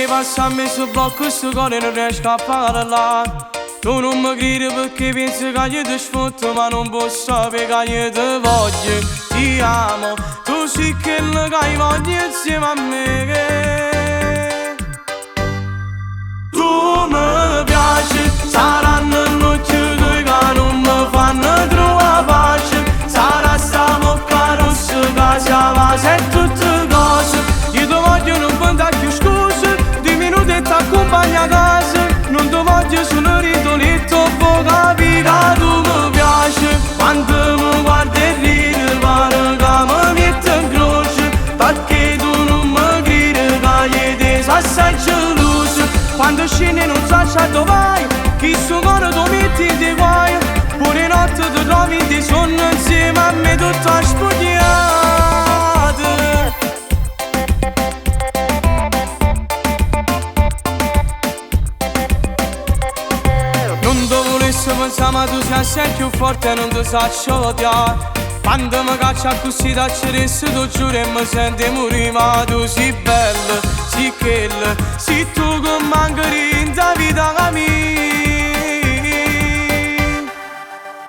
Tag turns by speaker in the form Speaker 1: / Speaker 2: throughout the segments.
Speaker 1: che passa a me sul blocco questo cuore non riesco a parlare. Tu non mi credi perché pensi che io ti sfotto, ma non posso perché io ti voglio, ti amo. Tu sì che lo hai voglia insieme a me. Tu mi piaci, saranno notti due che non mi fanno trovare pace. Sarà sta bocca rossa che si va e tutte cose. Io ti voglio non contare più scuse, 2 minuti e ti accompagno a casa. Non ti voglio solo ritornetto, poi capi che tu mi piaci. Quando mi guardi e ridi pare che mi metto in croce, perché tu non mi credi che io ti sono assai geloso. Quando scendi non so se dove vai, chi sto cuore tu metti in te guai. Pure notte ti trovi in te sonno insieme a me tutta spogliata. Non ti volessi pensare ma tu sei sempre più forte e non ti saccio odiare. Quando mi caccia così da ceresse tu giuro e mi senti morire. Ma tu sei bella, sei quella, sei tu che mancari in ta vita mia.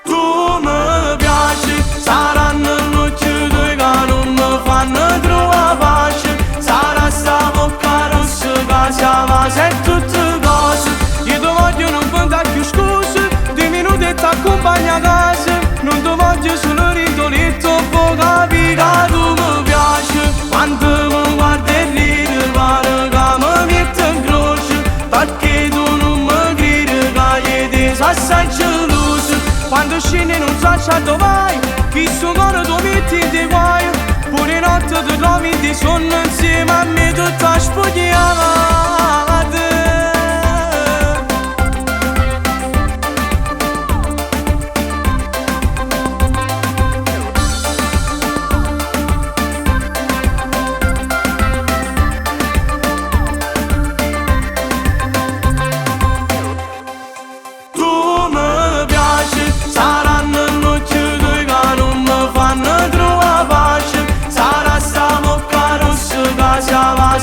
Speaker 1: Tu mi piaci, saranno notti due che non mi fanno trovare pace. Sarà sta bocca rossa che si va e tutte cose. Io ti voglio non contare più scuse, 2 minuti e ti accompagno a casa. Non ti voglio solo ritornetto, poi capi che tu mi piaci. Quando mi guardi e ridi pare che mi metto in croce, perché tu non mi credi che io ti sono assai geloso. Quando scendi non so se dove vai, chi sto cuore tu metti in te guai. Pure notte ti trovi in te sonno insieme a me tutta spogliata.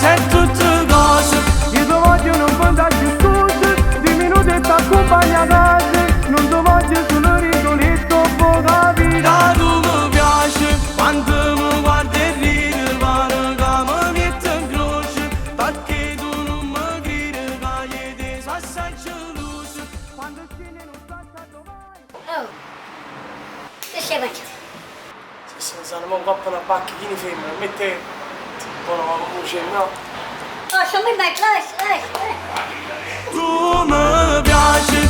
Speaker 1: E tutte cose. Io ti voglio non contare più scuse, 2 minuti e ti accompagno a casa. Non ti voglio solo ritornetto, poi capi che tu mi piaci. Quando mi guardi e ridi pare che mi metto in croce, perché tu non mi credi che io ti sono assai geloso. Quando scendi non so se dove vai.
Speaker 2: Oh, che stai facendo?
Speaker 1: Se ne sanno un po' una pacchina femmina, mette buona voce, no?
Speaker 2: Oh, sono mi vai,
Speaker 1: Tu mi piaci,